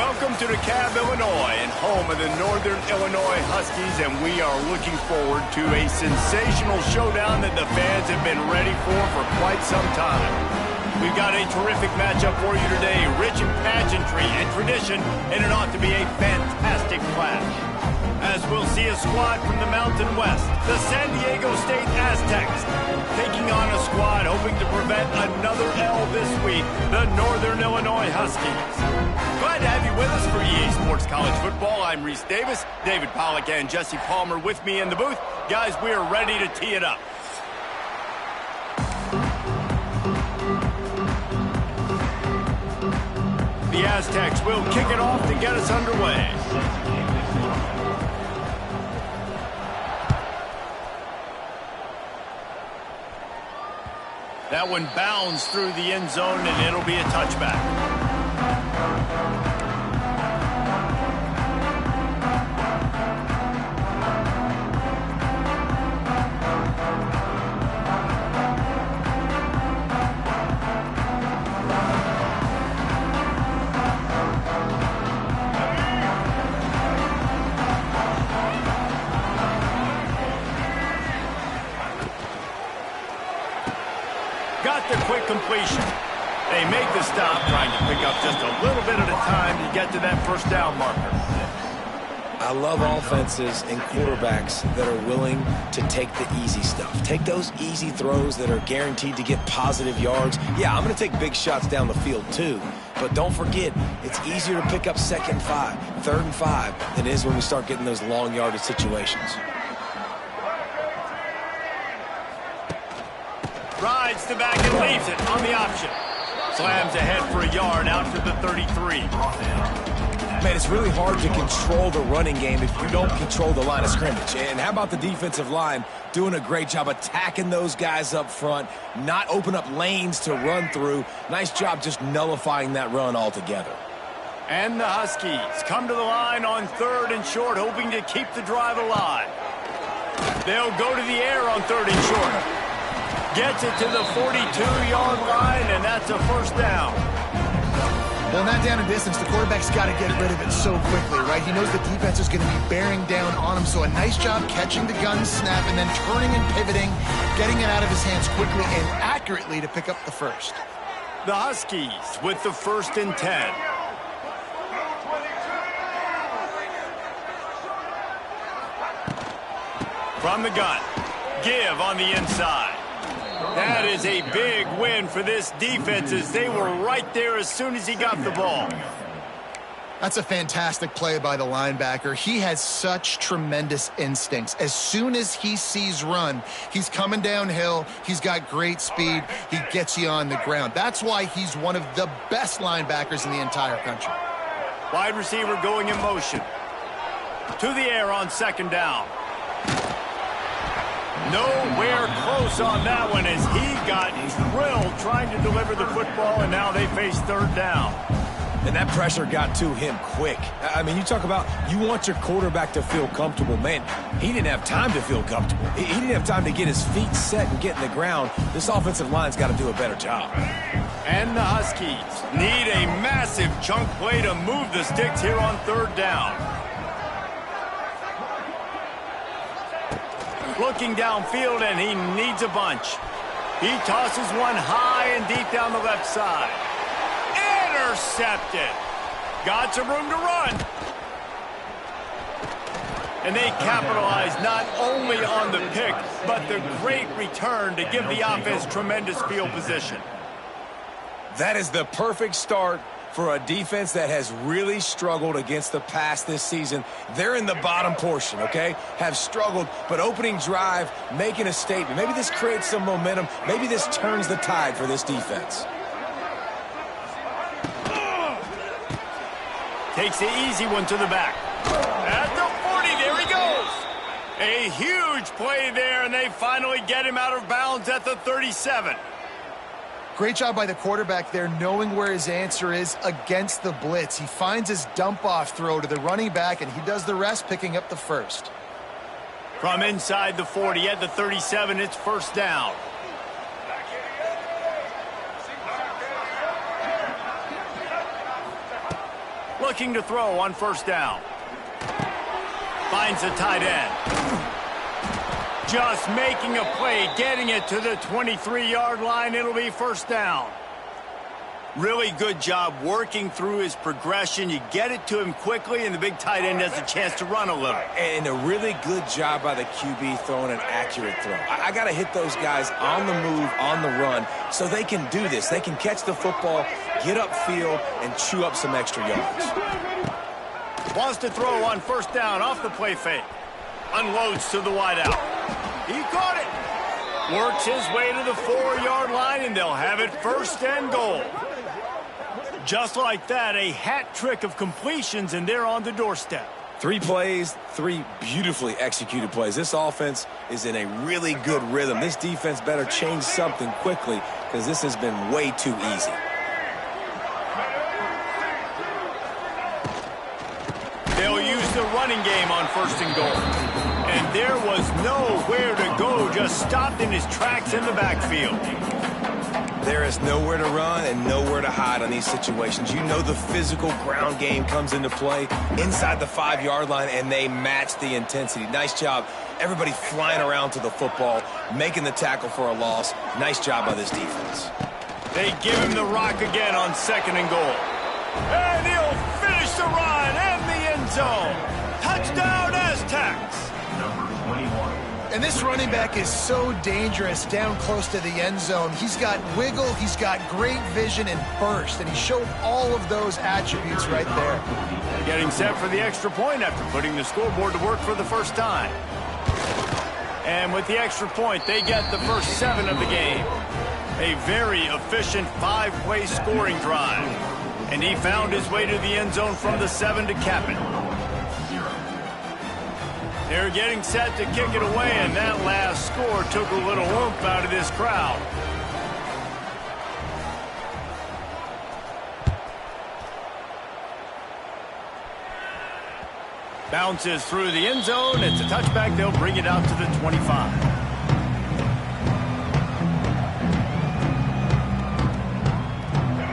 Welcome to DeKalb, Illinois, and home of the Northern Illinois Huskies, and we are looking forward to a sensational showdown that the fans have been ready for quite some time. We've got a terrific matchup for you today, rich in pageantry and tradition, and it ought to be a fantastic clash. As we'll see a squad from the Mountain West, the San Diego State Aztecs, taking on a squad hoping to prevent another L this week, the Northern Illinois Huskies. Glad to have you with us for EA Sports College Football. I'm Reese Davis, David Pollack and Jesse Palmer with me in the booth. Guys, we are ready to tee it up. The Aztecs will kick it off to get us underway. That one bounds through the end zone, and it'll be a touchback. Got the quick completion. They make the stop, trying to pick up just a little bit at a time to get to that first down marker. I love offenses and quarterbacks that are willing to take the easy stuff. Take those easy throws that are guaranteed to get positive yards. Yeah, I'm going to take big shots down the field too. But don't forget, it's easier to pick up 2nd and 5, 3rd and 5 than it is when we start getting those long yardage situations. Rides the back and leaves it on the option. Slams ahead for a yard out to the 33. Man, it's really hard to control the running game if you don't control the line of scrimmage. And how about the defensive line doing a great job attacking those guys up front, not open up lanes to run through. Nice job just nullifying that run altogether. And the Huskies come to the line on 3rd and short, hoping to keep the drive alive. They'll go to the air on 3rd and short. Gets it to the 42-yard line, and that's a first down. Well, not down in distance. The quarterback's got to get rid of it so quickly, right? He knows the defense is going to be bearing down on him, so a nice job catching the gun snap and then turning and pivoting, getting it out of his hands quickly and accurately to pick up the first. The Huskies with the 1st and 10. From the gun, give on the inside. That is a big win for this defense as they were right there as soon as he got the ball. That's a fantastic play by the linebacker. He has such tremendous instincts. As soon as he sees run, he's coming downhill. He's got great speed. He gets you on the ground. That's why he's one of the best linebackers in the entire country. Wide receiver going in motion. To the air on 2nd down. Nowhere close on that one as he got drilled trying to deliver the football, and now they face 3rd down. And that pressure got to him quick. I mean, you talk about you want your quarterback to feel comfortable. Man, he didn't have time to feel comfortable. He didn't have time to get his feet set and get in the ground. This offensive line's got to do a better job. And the Huskies need a massive chunk play to move the sticks here on 3rd down. Looking downfield, and he needs a bunch. He tosses one high and deep down the left side. Intercepted. Got some room to run. And they capitalize not only on the pick, but the great return to give the offense tremendous field position. That is the perfect start for a defense that has really struggled against the pass this season. They're in the bottom portion, okay? Have struggled, but opening drive, making a statement. Maybe this creates some momentum. Maybe this turns the tide for this defense. Takes the easy one to the back. At the 40, there he goes. A huge play there, and they finally get him out of bounds at the 37. Great job by the quarterback there, knowing where his answer is against the blitz. He finds his dump-off throw to the running back, and he does the rest, picking up the first. From inside the 40 at the 37, it's 1st down. looking to throw on first down. Finds a tight end. Just making a play, getting it to the 23-yard line. It'll be first down. Really good job working through his progression. You get it to him quickly, and the big tight end has a chance to run a little. And a really good job by the QB throwing an accurate throw. I got to hit those guys on the move, on the run, so they can do this. They can catch the football, get upfield, and chew up some extra yards. Wants to throw on first down off the play fake. Unloads to the wideout. He caught it. Works his way to the 4-yard line, and they'll have it first and goal. Just like that, a hat trick of completions, and they're on the doorstep. 3 plays, 3 beautifully executed plays. This offense is in a really good rhythm. This defense better change something quickly because this has been way too easy. They'll use the running game on first and goal. And there was nowhere to go, just stopped in his tracks in the backfield. There is nowhere to run and nowhere to hide on these situations. You know the physical ground game comes into play inside the 5-yard line, and they match the intensity. Nice job. Everybody flying around to the football, making the tackle for a loss. Nice job by this defense. They give him the rock again on second and goal. And he'll finish the run in the end zone. Touchdown, Aztecs. Number 21. And this running back is so dangerous down close to the end zone. He's got wiggle, he's got great vision and burst, and he showed all of those attributes right there. Getting set for the extra point after putting the scoreboard to work for the first time. And with the extra point, they get the first 7 of the game. A very efficient 5-play scoring drive. And he found his way to the end zone from the 7 to cap it. They're getting set to kick it away, and that last score took a little oomph out of this crowd. Bounces through the end zone. It's a touchback. They'll bring it out to the 25.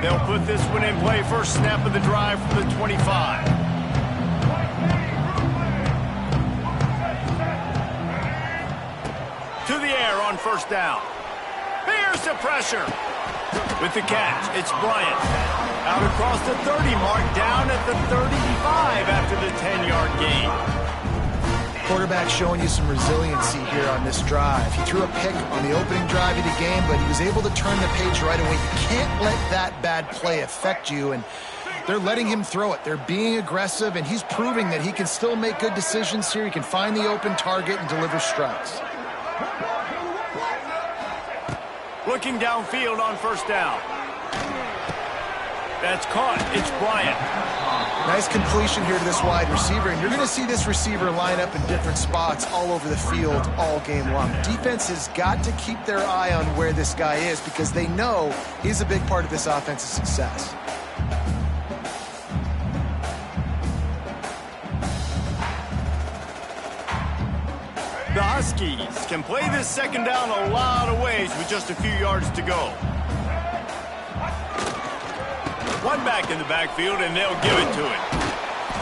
They'll put this one in play. First snap of the drive from the 25. To the air on first down. Here's the pressure. With the catch, it's Bryant. Out across the 30 mark, down at the 35 after the 10-yard gain. Quarterback showing you some resiliency here on this drive. He threw a pick on the opening drive of the game, but he was able to turn the page right away. You can't let that bad play affect you, and they're letting him throw it. They're being aggressive, and he's proving that he can still make good decisions here. He can find the open target and deliver strikes. Looking downfield on first down. That's caught. It's Bryant. Nice completion here to this wide receiver, and you're going to see this receiver line up in different spots all over the field all game long. Defense has got to keep their eye on where this guy is because they know he's a big part of this offense's success. The Huskies can play this second down a lot of ways with just a few yards to go. One back in the backfield, and they'll give it to him.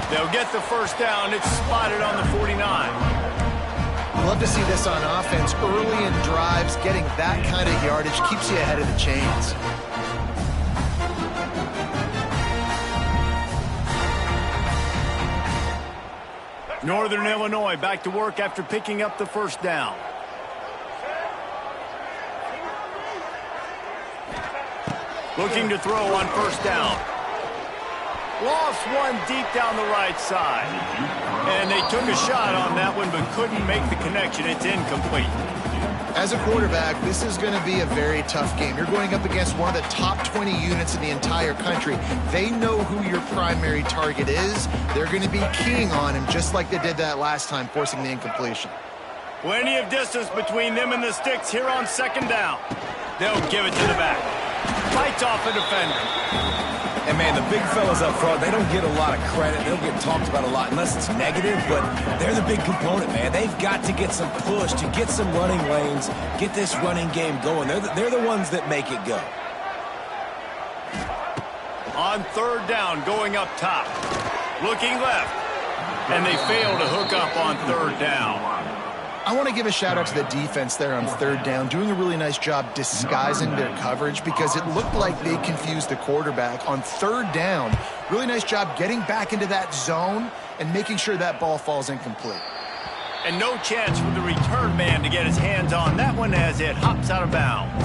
They'll get the first down. It's spotted on the 49. Love to see this on offense. Early in drives, getting that kind of yardage keeps you ahead of the chains. Northern Illinois back to work after picking up the first down. Looking to throw on first down. Lost one deep down the right side. And they took a shot on that one but couldn't make the connection. It's incomplete. As a quarterback, this is going to be a very tough game. You're going up against one of the top 20 units in the entire country. They know who your primary target is. They're going to be keying on him just like they did that last time, forcing the incompletion. Plenty of distance between them and the sticks here on second down. They'll give it to the back. Fights off a defender. And, man, the big fellas up front, they don't get a lot of credit. They don't get talked about a lot unless it's negative, but they're the big component, man. They've got to get some push, to get some running lanes, get this running game going. They're the ones that make it go. On third down, going up top. Looking left. And they fail to hook up on third down. I want to give a shout out to the defense there on third down, doing a really nice job disguising their coverage because it looked like they confused the quarterback on third down. Really nice job getting back into that zone and making sure that ball falls incomplete. And no chance for the return man to get his hands on that one as it hops out of bounds.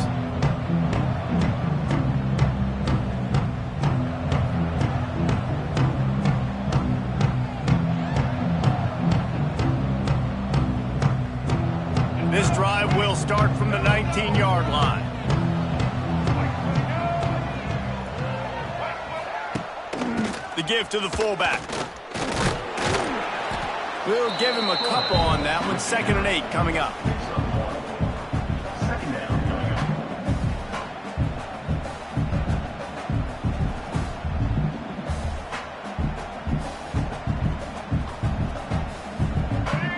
This drive will start from the 19-yard line. The give to the fullback. We'll give him a couple on that one. 2nd and 8 coming up.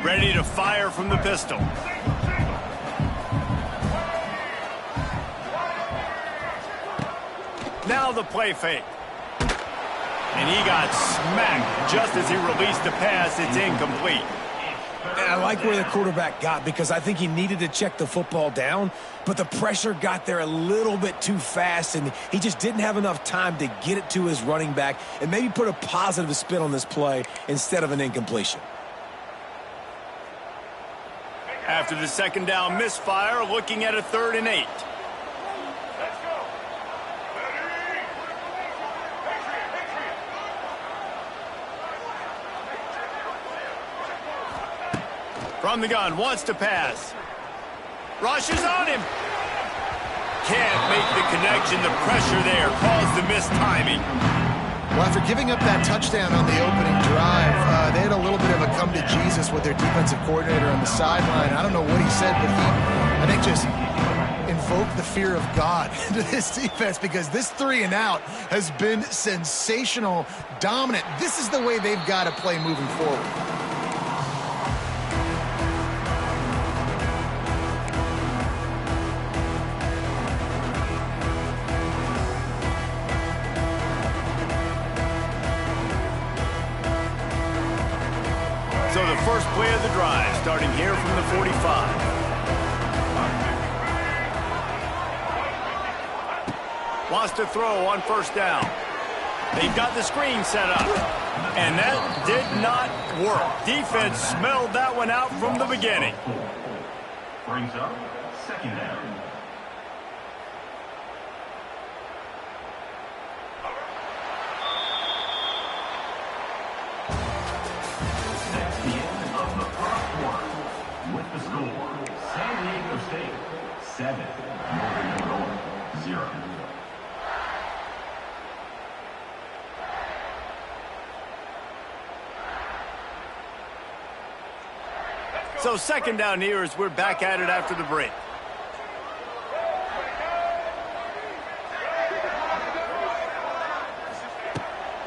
Ready to fire from the pistol. Now the play fake. And he got smacked just as he released the pass. It's incomplete. And I like where the quarterback got because I think he needed to check the football down, but the pressure got there a little bit too fast, and he just didn't have enough time to get it to his running back and maybe put a positive spin on this play instead of an incompletion. After the 2nd down misfire, looking at a 3rd and 8. From the gun, wants to pass. Rushes on him. Can't make the connection. The pressure there caused the missed timing. Well, after giving up that touchdown on the opening drive, they had a little bit of a come to Jesus with their defensive coordinator on the sideline. I don't know what he said, but he, I think, just invoked the fear of God into this defense because this 3 and out has been sensational, dominant. This is the way they've got to play moving forward. So the first play of the drive, starting here from the 45. Wants to throw on 1st down. They've got the screen set up. And that did not work. Defense smelled that one out from the beginning. Brings up 2nd down. With the score, San Diego State 7, Northern Illinois 0. So 2nd down here as we're back at it after the break.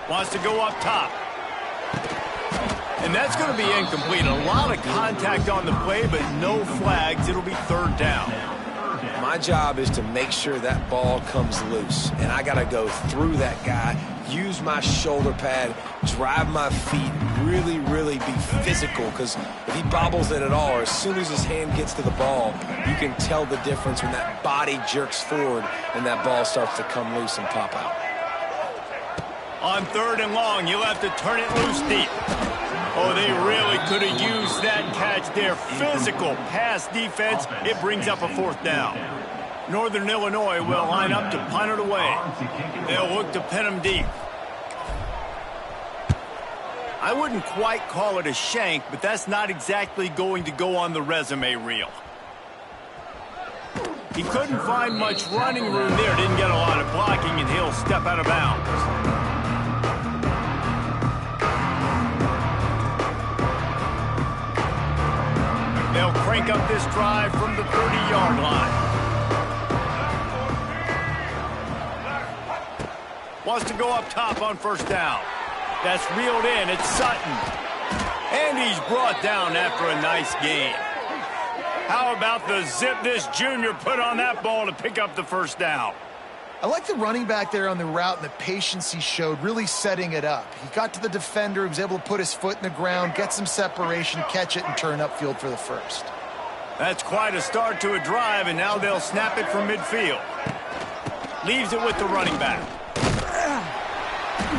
Wants to go up top. And that's going to be incomplete. A lot of contact on the play, but no flags. It'll be 3rd down. My job is to make sure that ball comes loose, and I got to go through that guy, use my shoulder pad, drive my feet, really be physical, because if he bobbles it at all, or as soon as his hand gets to the ball, you can tell the difference when that body jerks forward and that ball starts to come loose and pop out. On 3rd and long, you'll have to turn it loose deep. Oh, they really could have used that catch there. Physical pass defense. It brings up a 4th down. Northern Illinois will line up to punt it away. They'll look to pin them deep. I wouldn't quite call it a shank, but that's not exactly going to go on the resume reel. He couldn't find much running room there. Didn't get a lot of blocking, and he'll step out of bounds. They'll crank up this drive from the 30-yard line. Wants to go up top on 1st down. That's reeled in. It's Sutton. And he's brought down after a nice gain. How about the zip this junior put on that ball to pick up the 1st down? I like the running back there on the route and the patience he showed, really setting it up. He got to the defender, he was able to put his foot in the ground, get some separation, catch it, and turn upfield for the first. That's quite a start to a drive, and now they'll snap it from midfield. Leaves it with the running back.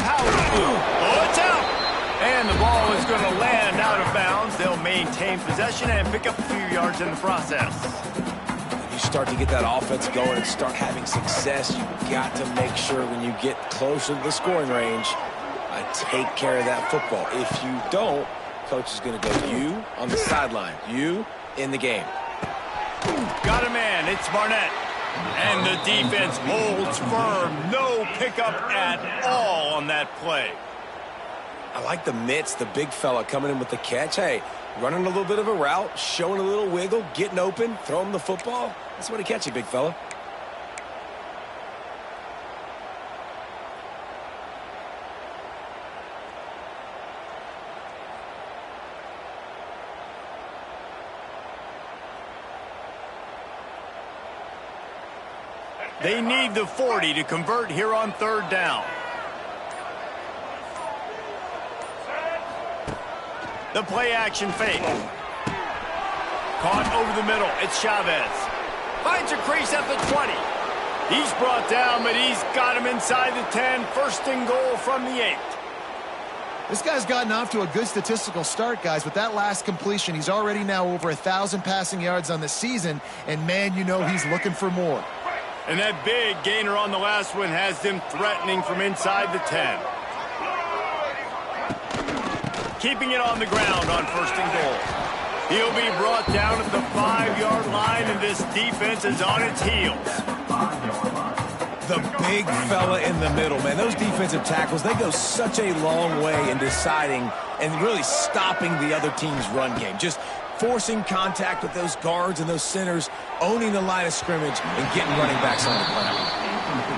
Oh, it's out! And the ball is going to land out of bounds. They'll maintain possession and pick up a few yards in the process. You start to get that offense going and start having success, you've got to make sure when you get closer to the scoring range, take care of that football. If you don't, coach is going to go you on the sideline, you in the game. Got a man, it's Barnett. And the defense holds firm. No pickup at all on that play. I like the mitts, the big fella coming in with the catch. Hey, running a little bit of a route, showing a little wiggle, getting open, throw him the football. That's what he catch you, big fella. They need the 40 to convert here on third down. The play action fake. Caught over the middle. It's Chavez. Finds a crease at the 20. He's brought down, but he's got him inside the 10. First and goal from the 8. This guy's gotten off to a good statistical start, guys. With that last completion, he's already now over 1,000 passing yards on the season. And, man, you know he's looking for more. And that big gainer on the last one has them threatening from inside the 10. Keeping it on the ground on first and goal. He'll be brought down at the 5-yard line, and this defense is on its heels. The big fella in the middle, man. Those defensive tackles, they go such a long way in deciding and really stopping the other team's run game. Just forcing contact with those guards and those centers, owning the line of scrimmage, and getting running backs on the ground.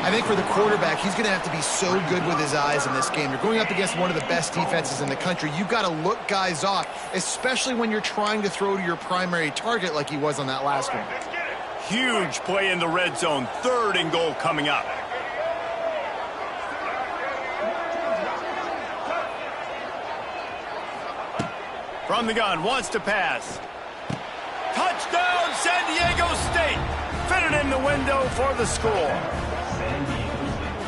I think for the quarterback, he's going to have to be so good with his eyes in this game. You're going up against one of the best defenses in the country. You've got to look guys off, especially when you're trying to throw to your primary target like he was on that last one. Huge play in the red zone. Third and goal coming up. From the gun, wants to pass. Touchdown, San Diego State. Fitted in the window for the score.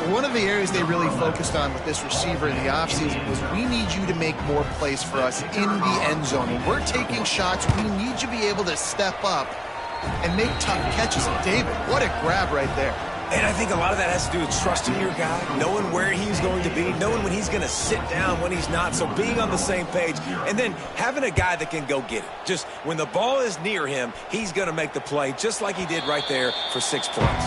One of the areas they really focused on with this receiver in the offseason was we need you to make more plays for us in the end zone. When we're taking shots, we need you to be able to step up and make tough catches. And David, what a grab right there. And I think a lot of that has to do with trusting your guy, knowing where he's going to be, knowing when he's going to sit down, when he's not, so being on the same page, and then having a guy that can go get it. Just when the ball is near him, he's going to make the play, just like he did right there for 6 points.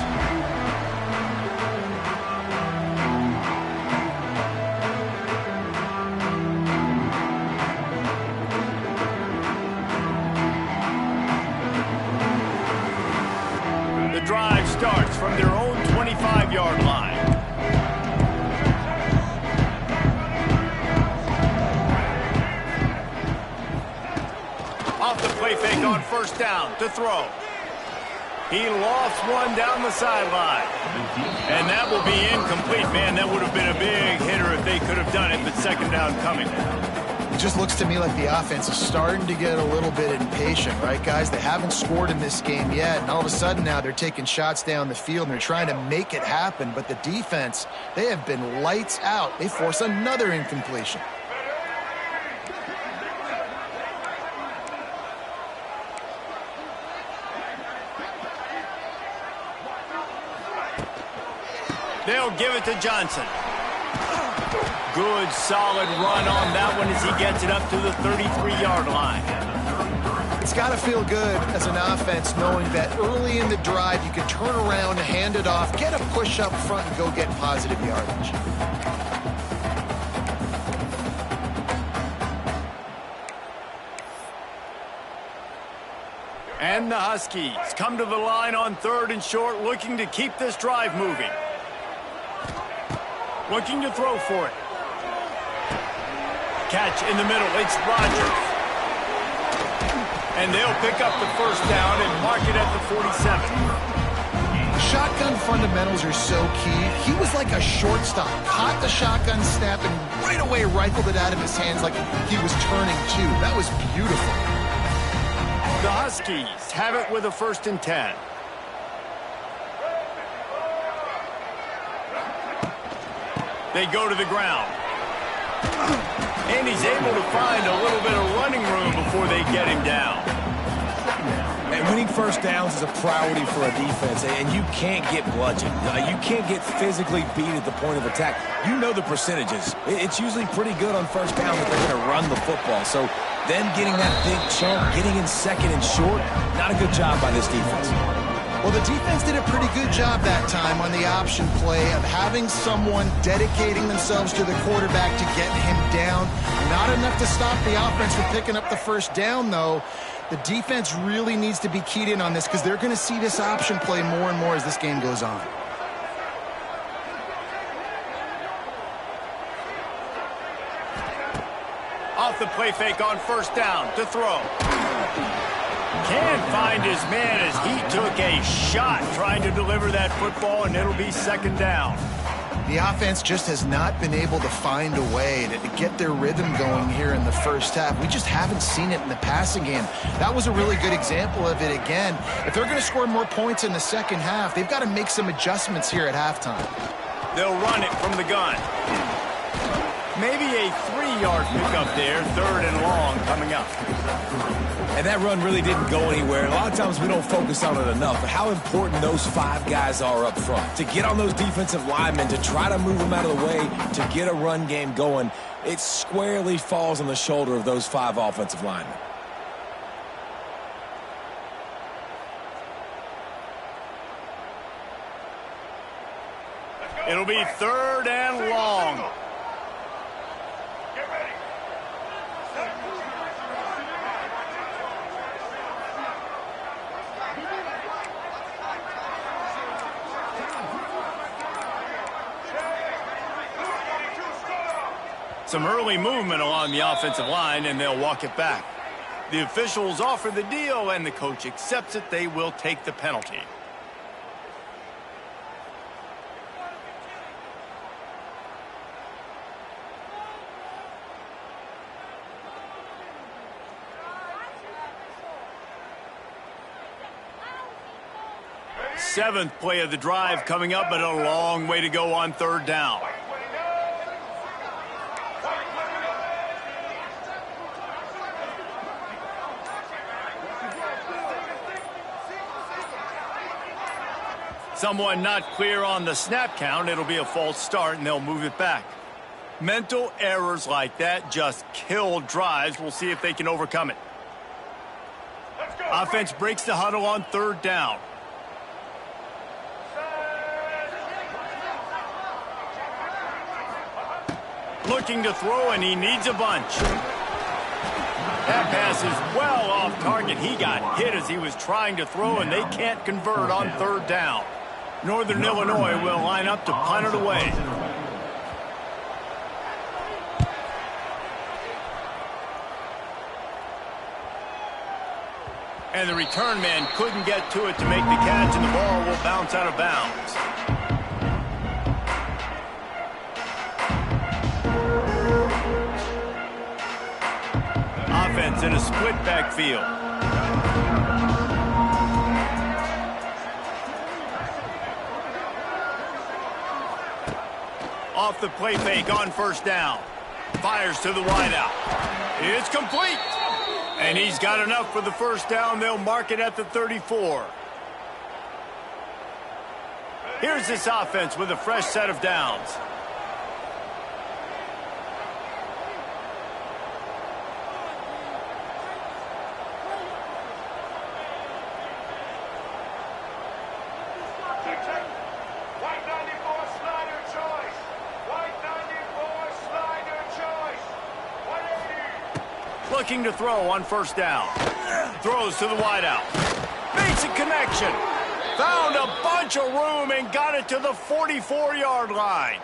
Drive starts from their own 25-yard line. Off the play fake on first down to throw. He lofts one down the sideline. And that will be incomplete. Man, that would have been a big hitter if they could have done it, but second down coming. It just looks to me like the offense is starting to get a little bit impatient, right, guys? They haven't scored in this game yet, and all of a sudden now they're taking shots down the field, and they're trying to make it happen. But the defense, they have been lights out. They force another incompletion. They'll give it to Johnson. Good, solid run on that one as he gets it up to the 33-yard line. It's got to feel good as an offense knowing that early in the drive you can turn around, hand it off, get a push up front, and go get positive yardage. And the Huskies come to the line on third and short, looking to keep this drive moving. Looking to throw for it. Catch in the middle, it's Rodgers. And they'll pick up the first down and mark it at the 47. shotgun fundamentals are so key. He was like a shortstop, caught the shotgun snap and right away rifled it out of his hands like he was turning two. That was beautiful. The Huskies have it with a 1st and 10. They go to the ground. And he's able to find a little bit of running room before they get him down. And winning first downs is a priority for a defense, and you can't get bludgeoned. You can't get physically beat at the point of attack. You know the percentages. It's usually pretty good on first down that they're going to run the football. So them getting that big chunk, getting in 2nd and short, not a good job by this defense. Well, the defense did a pretty good job that time on the option play of having someone dedicating themselves to the quarterback to get him down. Not enough to stop the offense from picking up the 1st down, though. The defense really needs to be keyed in on this because they're going to see this option play more and more as this game goes on. Off the play fake on 1st down to throw. Can't find his man as he took a shot trying to deliver that football, and it'll be 2nd down. The offense just has not been able to find a way to get their rhythm going here in the 1st half. We just haven't seen it in the passing game. That was a really good example of it again. If they're going to score more points in the 2nd half, they've got to make some adjustments here at halftime. They'll run it from the gun. Maybe a 3-yard pickup there, 3rd and long coming up. And that run really didn't go anywhere. A lot of times we don't focus on it enough, but how important those 5 guys are up front. To get on those defensive linemen, to try to move them out of the way, to get a run game going, it squarely falls on the shoulder of those 5 offensive linemen. It'll be 3rd and long. Some early movement along the offensive line, and they'll walk it back. The officials offer the deal, and the coach accepts it. They will take the penalty. Seventh play of the drive coming up, but a long way to go on 3rd down. Someone not clear on the snap count. It'll be a false start, and they'll move it back. Mental errors like that just kill drives. We'll see if they can overcome it. Offense breaks the huddle on 3rd down. Looking to throw, and he needs a bunch. That pass is well off target. He got hit as he was trying to throw, and they can't convert on 3rd down. Northern Illinois will line up to punt it away. And the return man couldn't get to it to make the catch, and the ball will bounce out of bounds. Offense in a split backfield. Off the play fake on 1st down. Fires to the wideout. It's complete. And he's got enough for the 1st down. They'll mark it at the 34. Here's this offense with a fresh set of downs. Looking to throw on 1st down. Throws to the wideout. Makes a connection. Found a bunch of room and got it to the 44-yard line.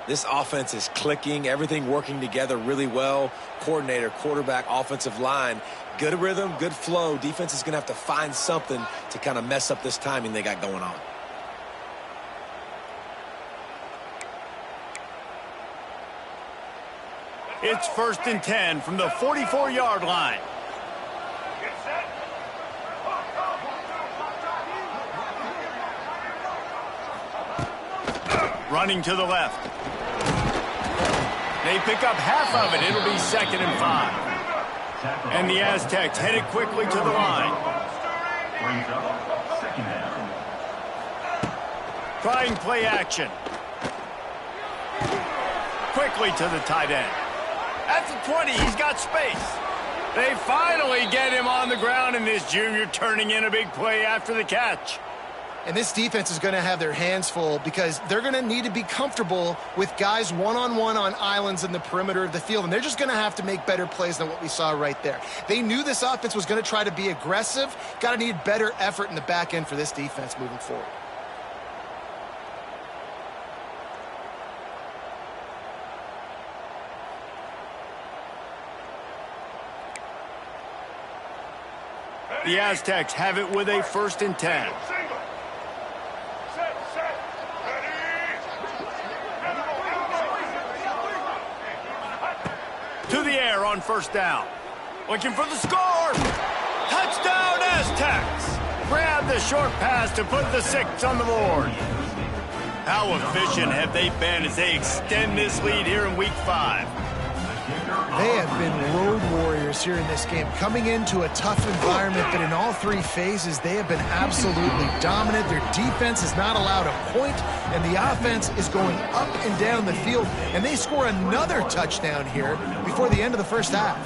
This offense is clicking, everything working together really well. Coordinator, quarterback, offensive line. Good rhythm, good flow. Defense is going to have to find something to kind of mess up this timing they got going on. It's 1st and 10 from the 44-yard line. Running to the left. They pick up half of it. It'll be 2nd and 5. And the Aztecs headed quickly to the line. Brings up 2nd down. Trying play action. Quickly to the tight end. At the 20, he's got space. They finally get him on the ground, and this junior turning in a big play after the catch. And this defense is going to have their hands full because they're going to need to be comfortable with guys one-on-one on islands in the perimeter of the field, and they're just going to have to make better plays than what we saw right there. They knew this offense was going to try to be aggressive. Got to need better effort in the back end for this defense moving forward. The Aztecs have it with a 1st and 10. To the air on 1st down. Looking for the score. Touchdown, Aztecs. Grab the short pass to put the 6 on the board. How efficient have they been as they extend this lead here in Week 5? They have been road warriors here in this game, coming into a tough environment, but in all 3 phases, they have been absolutely dominant. Their defense is not allowed a point, and the offense is going up and down the field, and they score another touchdown here before the end of the 1st half.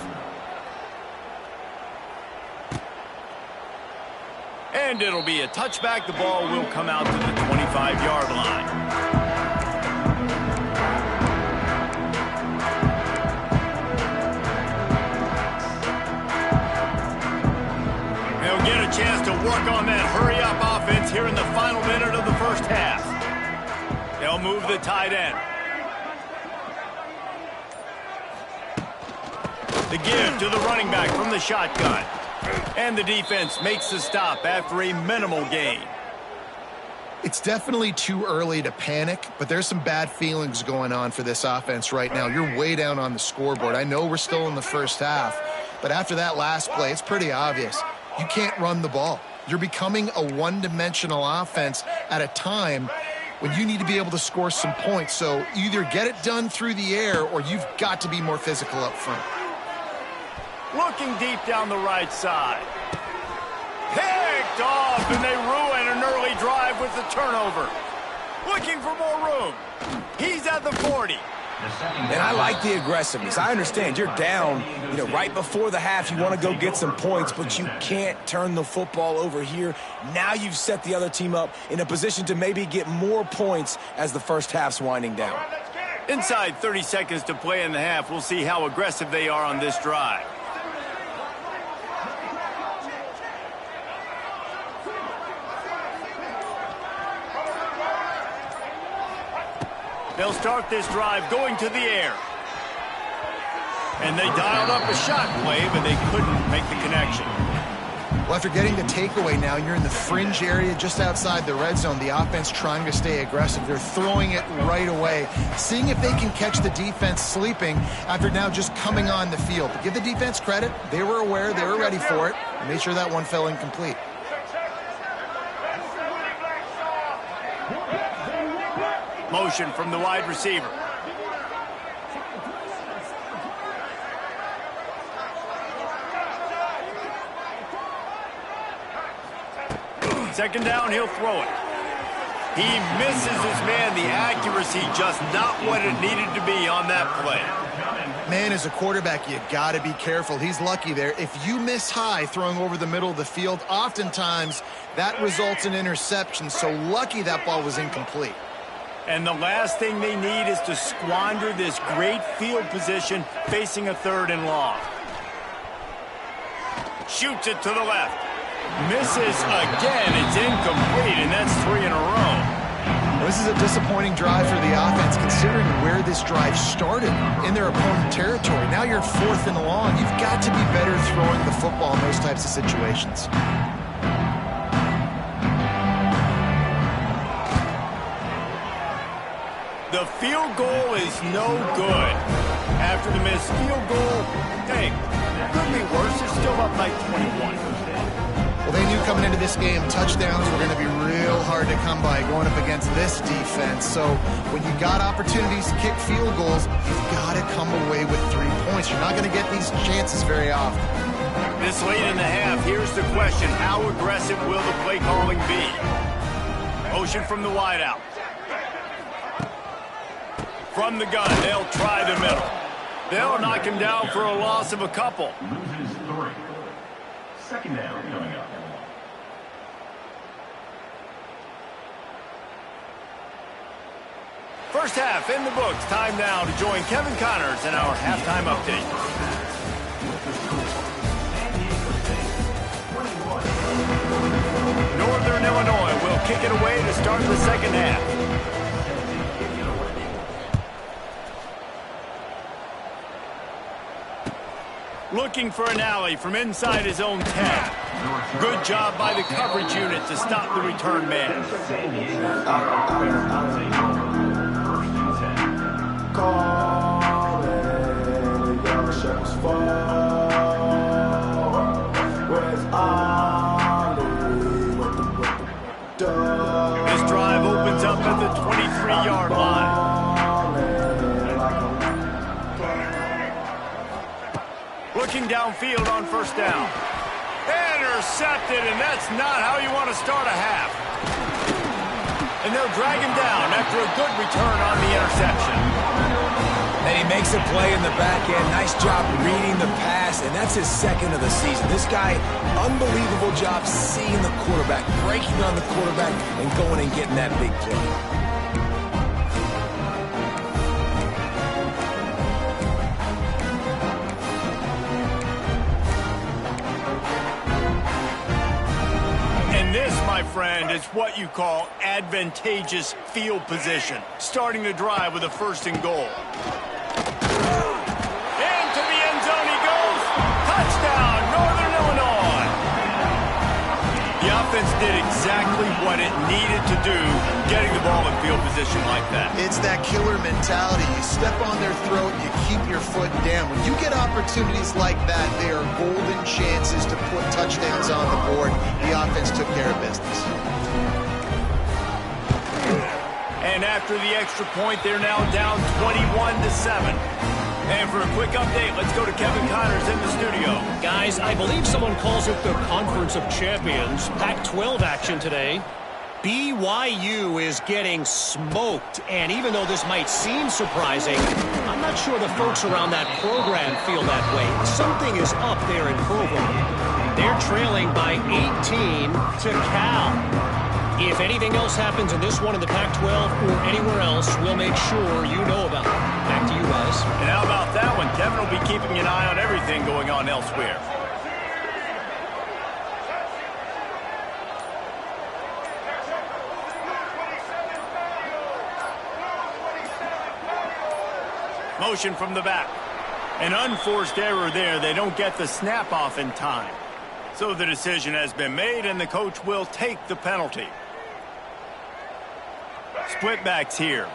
And it'll be a touchback. The ball will come out to the 25-yard line. They'll get a chance to work on that hurry-up offense here in the final minute of the 1st half. They'll move the tight end. The give to the running back from the shotgun. And the defense makes the stop after a minimal gain. It's definitely too early to panic, but there's some bad feelings going on for this offense right now. You're way down on the scoreboard. I know we're still in the 1st half, but after that last play, it's pretty obvious. You can't run the ball. You're becoming a one-dimensional offense at a time when you need to be able to score some points. So either get it done through the air or you've got to be more physical up front. Looking deep down the right side. Picked off, and they ruin an early drive with the turnover. Looking for more room. He's at the 40. And I like the aggressiveness. I understand you're down, right before the half. You want to go get some points, but you can't turn the football over here. Now you've set the other team up in a position to maybe get more points as the 1st half's winding down. Inside 30 seconds to play in the half. We'll see how aggressive they are on this drive. They'll start this drive going to the air. And they dialed up a shot play, but they couldn't make the connection. Well, after getting the takeaway now, you're in the fringe area just outside the red zone. The offense trying to stay aggressive. They're throwing it right away, seeing if they can catch the defense sleeping after now just coming on the field. But give the defense credit. They were aware. They were ready for it. And made sure that one fell incomplete. Motion from the wide receiver. Second down, he'll throw it. He misses his man. The accuracy just not what it needed to be on that play. Man, as a quarterback, you got to be careful. He's lucky there. If you miss high throwing over the middle of the field, oftentimes that results in interception. So lucky that ball was incomplete. And the last thing they need is to squander this great field position facing a 3rd and long. Shoots it to the left. Misses again. It's incomplete, and that's 3 in a row. This is a disappointing drive for the offense, considering where this drive started in their opponent territory. Now you're 4th and long. You've got to be better throwing the football in those types of situations. The field goal is no good After the missed field goal, hey, could be worse. They're still up by 21. Well, they knew coming into this game, touchdowns were going to be real hard to come by going up against this defense. So when you got opportunities to kick field goals, you've got to come away with 3 points. You're not going to get these chances very often. This late in the half, here's the question. How aggressive will the play calling be? Motion from the wideout. From the gun, they'll try the middle. They'll knock him down for a loss of a couple. Loses 3. Second down coming up. First half in the books. Time now to join Kevin Connors in our halftime update. Northern Illinois will kick it away to start the second half. Looking for an alley from inside his own 10. Good job by the coverage unit to stop the return man. This drive opens up at the 23-yard line. Looking downfield on first down. Intercepted, and that's not how you want to start a half. And they'll drag him down after a good return on the interception. And he makes a play in the back end. Nice job reading the pass, and that's his second of the season. This guy, unbelievable job seeing the quarterback, breaking on the quarterback, and going and getting that big play. This, my friend, is what you call advantageous field position. Starting the drive with a first and goal. Into the end zone he goes. Touchdown, Northern Illinois. The offense did exactly what it needed to do, getting the ball in field position like that. It's that killer mentality. You step on their throat, you keep your foot down. When you get opportunities like that, they are golden chances to put touchdowns on the board. The offense took care of business. And after the extra point, they're now down 21-7. And for a quick update, let's go to Kevin Connors in the studio. Guys, I believe someone calls it the Conference of Champions. Pac-12 action today. BYU is getting smoked, and even though this might seem surprising, I'm not sure the folks around that program feel that way. Something is up there in Provo. They're trailing by 18 to Cal. If anything else happens in this one in the Pac-12 or anywhere else, we'll make sure you know about it. Back to you guys. And how about that one? Kevin will be keeping an eye on everything going on elsewhere. Motion from the back. An unforced error there. They don't get the snap off in time. So the decision has been made, and the coach will take the penalty. Split backs here.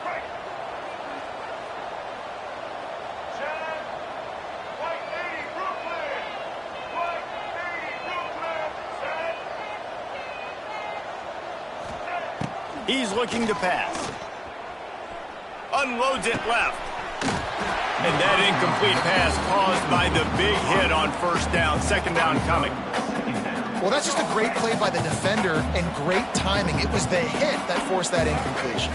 He's looking to pass. Unloads it left. And that incomplete pass caused by the big hit on first down. Second down coming. Well, that's just a great play by the defender and great timing. It was the hit that forced that incompletion.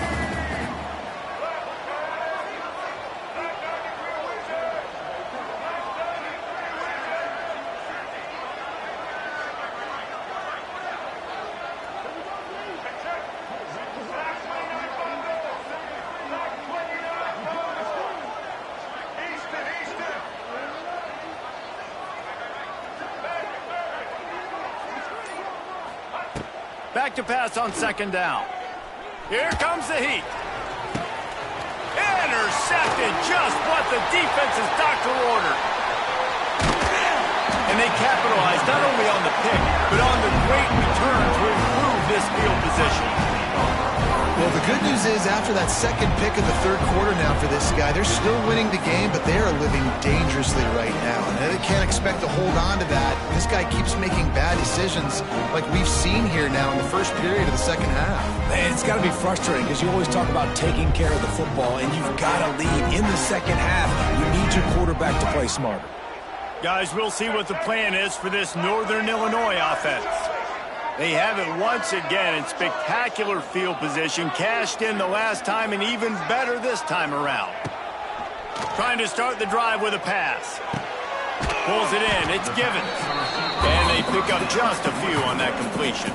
Back to pass on second down. Here comes the heat. Intercepted, just what the defense's doctor ordered. And they capitalized not only on the pick, but on the great return to improve this field position. Well, the good news is after that second pick of the third quarter now for this guy, they're still winning the game, but they are living dangerously right now. And they can't expect to hold on to that. This guy keeps making bad decisions like we've seen here now in the first period of the second half. Man, it's got to be frustrating because you always talk about taking care of the football, and you've got to lead in the second half. You need your quarterback to play smarter. Guys, we'll see what the plan is for this Northern Illinois offense. They have it once again in spectacular field position, cashed in the last time and even better this time around. Trying to start the drive with a pass. Pulls it in, it's Givens. And they pick up just a few on that completion.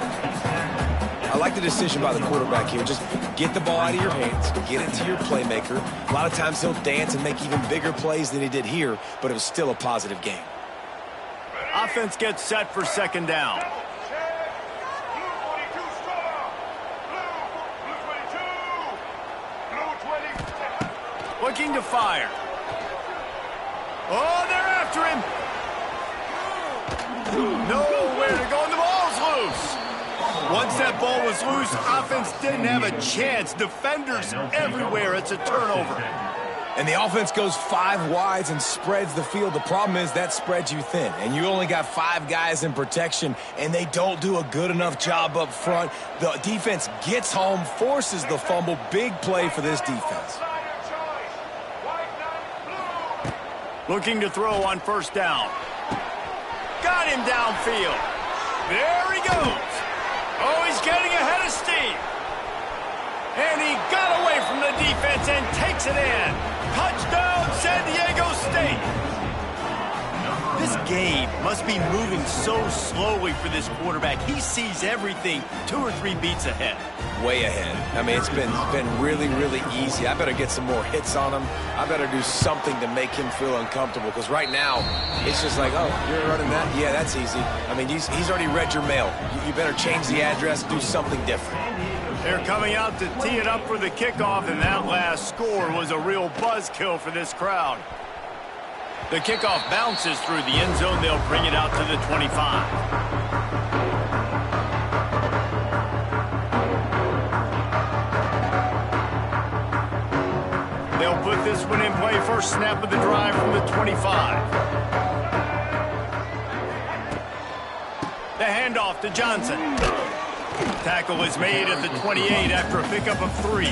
I like the decision by the quarterback here. Just get the ball out of your hands, get it to your playmaker. A lot of times he'll dance and make even bigger plays than he did here, but it was still a positive game. Offense gets set for second down. Looking to fire. Oh, they're after him. Nowhere to go, and the ball's loose. Once that ball was loose, offense didn't have a chance. Defenders everywhere. It's a turnover. And the offense goes 5 wides and spreads the field. The problem is that spreads you thin, and you only got 5 guys in protection, and they don't do a good enough job up front. The defense gets home, forces the fumble. Big play for this defense. Looking to throw on first down. Got him downfield. There he goes. Oh, he's getting ahead of steam. And he got away from the defense and takes it in. Touchdown, San Diego State. This game must be moving so slowly for this quarterback. He sees everything 2 or 3 beats ahead. Way ahead. I mean, it's been really, really easy. I better get some more hits on him. I better do something to make him feel uncomfortable, because right now, it's just like, oh, you're running that? Yeah, that's easy. I mean, he's already read your mail. You better change the address, do something different. They're coming out to tee it up for the kickoff, and that last score was a real buzzkill for this crowd. The kickoff bounces through the end zone. They'll bring it out to the 25. They'll put this one in play. First snap of the drive from the 25. The handoff to Johnson. Tackle is made at the 28 after a pickup of 3.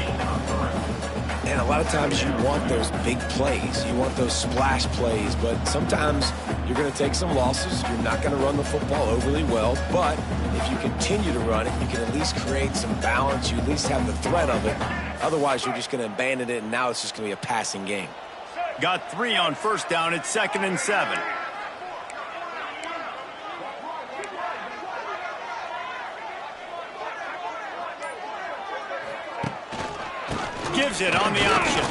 And a lot of times you want those big plays. You want those splash plays, but sometimes you're going to take some losses. You're not going to run the football overly well, but if you continue to run it, you can at least create some balance. You at least have the threat of it. Otherwise, you're just going to abandon it, and now it's just going to be a passing game. Got 3 on first down. It's 2nd and 7. Gives it on the option.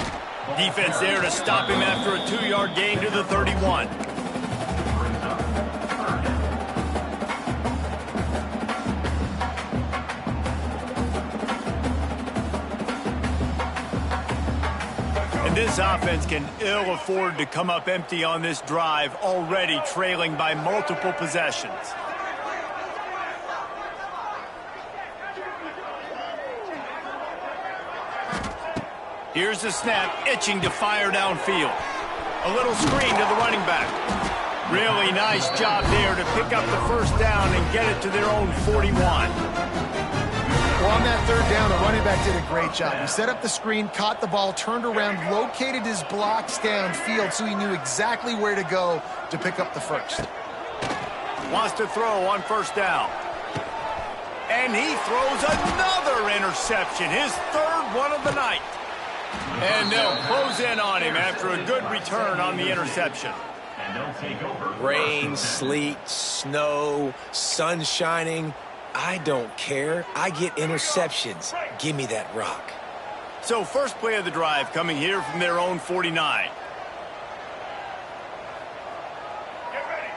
Defense there to stop him after a 2-yard gain to the 31. And this offense can ill afford to come up empty on this drive, already trailing by multiple possessions. Here's the snap, itching to fire downfield. A little screen to the running back. Really nice job there to pick up the first down and get it to their own 41. Well, on that third down, the running back did a great job. He set up the screen, caught the ball, turned around, located his blocks downfield so he knew exactly where to go to pick up the first. Wants to throw on first down. And he throws another interception, his 3rd one of the night. And they'll close in on him after a good return on the interception. Rain, sleet, snow, sun shining. I don't care. I get interceptions. Give me that rock. So first play of the drive coming here from their own 49. Get ready.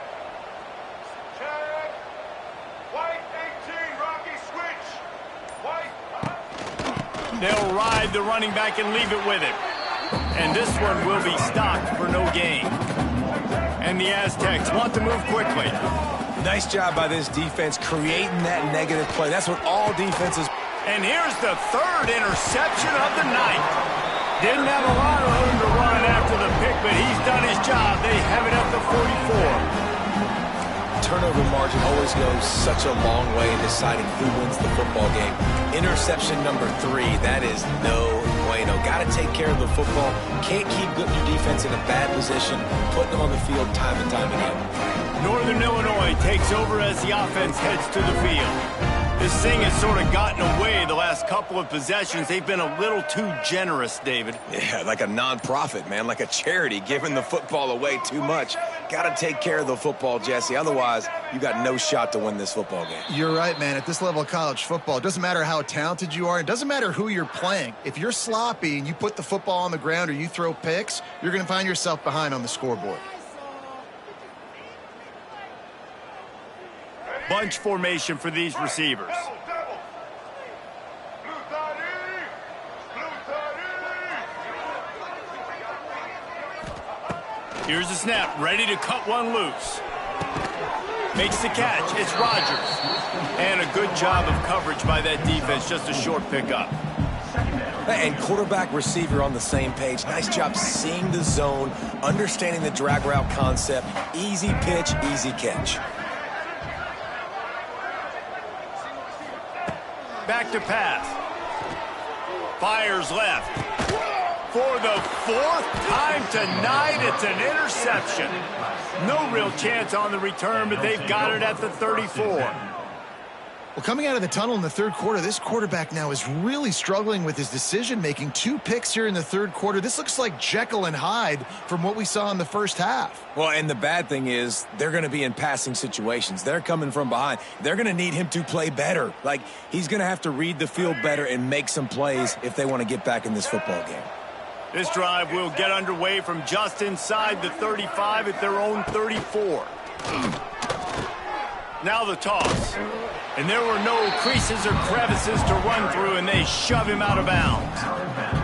Check. White 18, Rocky switch. White. They'll ride the running back and leave it with him. And this one will be stopped for no gain. And the Aztecs want to move quickly. Nice job by this defense creating that negative play. That's what all defenses... And here's the third interception of the night. Didn't have a lot of room to run after the pick, but he's done his job. They have it at the 44. Turnover margin always goes such a long way in deciding who wins the football game. Interception number 3, that is no bueno. Got to take care of the football. Can't keep putting your defense in a bad position, putting them on the field time and time again. Northern Illinois takes over as the offense heads to the field. This thing has sort of gotten away the last couple of possessions. They've been a little too generous, David. Yeah, like a non-profit, man, like a charity, giving the football away too much. Got to take care of the football, Jesse. Otherwise, you got no shot to win this football game. You're right, man. At this level of college football, it doesn't matter how talented you are. It doesn't matter who you're playing. If you're sloppy and you put the football on the ground or you throw picks, you're going to find yourself behind on the scoreboard. Bunch formation for these receivers. Here's the snap, ready to cut one loose. Makes the catch, it's Rodgers. And a good job of coverage by that defense, just a short pickup. And quarterback, receiver on the same page. Nice job seeing the zone, understanding the drag route concept. Easy pitch, easy catch. Back to pass. Fires left. For the 4th time tonight, it's an interception. No real chance on the return, but they've got it at the 34. Well, coming out of the tunnel in the third quarter, this quarterback now is really struggling with his decision-making. 2 picks here in the third quarter. This looks like Jekyll and Hyde from what we saw in the first half. Well, and the bad thing is they're going to be in passing situations. They're coming from behind. They're going to need him to play better. Like, he's going to have to read the field better and make some plays if they want to get back in this football game. This drive will get underway from just inside the 35 at their own 34. Now the toss. And there were no creases or crevices to run through, and they shove him out of bounds.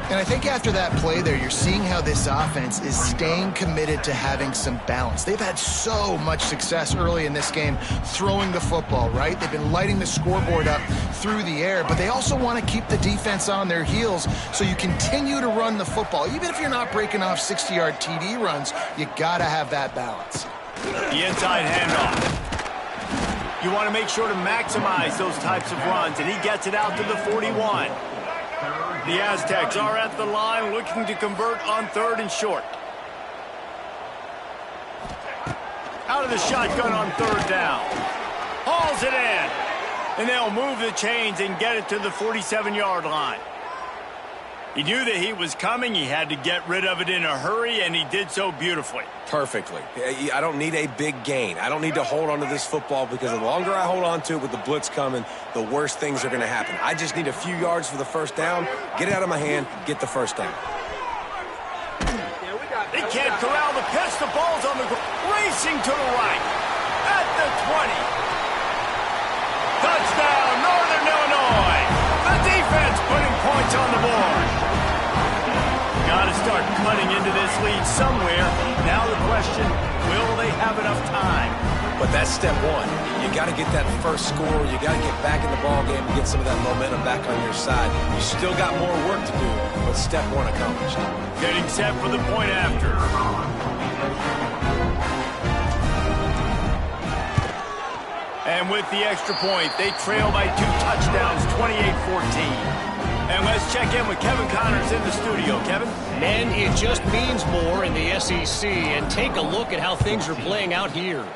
And I think after that play there, you're seeing how this offense is staying committed to having some balance. They've had so much success early in this game throwing the football, right? They've been lighting the scoreboard up through the air, but they also want to keep the defense on their heels, so you continue to run the football. Even if you're not breaking off 60-yard TD runs, you got to have that balance. The inside handoff. You want to make sure to maximize those types of runs, and he gets it out to the 41. The Aztecs are at the line looking to convert on 3rd and short. Out of the shotgun on 3rd down. Hauls it in. And they'll move the chains and get it to the 47-yard line. He knew that he was coming. He had to get rid of it in a hurry, and he did so beautifully. Perfectly. I don't need a big gain. I don't need to hold on to this football, because the longer I hold on to it with the blitz coming, the worse things are going to happen. I just need a few yards for the first down, get it out of my hand, get the first down. They can't corral the pitch. The ball's on the ground. Racing to the right. At the 20. Touchdown, Northern Illinois. The defense putting points on the board. Got to start cutting into this lead somewhere. Now the question, will they have enough time? But that's step 1. You got to get that first score. You got to get back in the ball game and get some of that momentum back on your side. You still got more work to do, but step 1 accomplished. Getting set for the point after. And with the extra point, they trail by 2 touchdowns, 28-14. And let's check in with Kevin Connors in the studio. Kevin? Men, it just means more in the SEC, and take a look at how things are playing out here.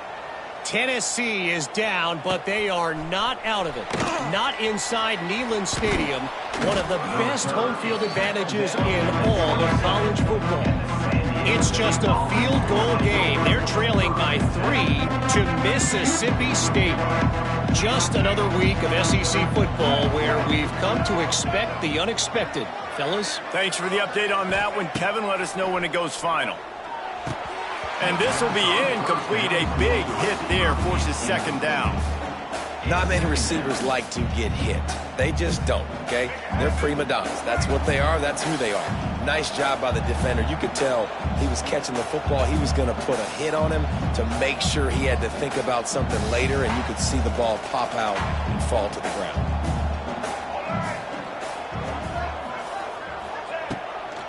Tennessee is down, but they are not out of it. Not inside Neyland Stadium, one of the best home field advantages in all of college football. It's just a field goal game. They're trailing by 3 to Mississippi State. Just another week of SEC football where we've come to expect the unexpected. Fellas? Thanks for the update on that one, Kevin. Let us know when it goes final. And this will be incomplete. A big hit there forces 2nd down. Not many receivers like to get hit. They just don't, okay? They're prima donnas. That's what they are. That's who they are. Nice job by the defender. You could tell he was catching the football. He was going to put a hit on him to make sure he had to think about something later, and you could see the ball pop out and fall to the ground.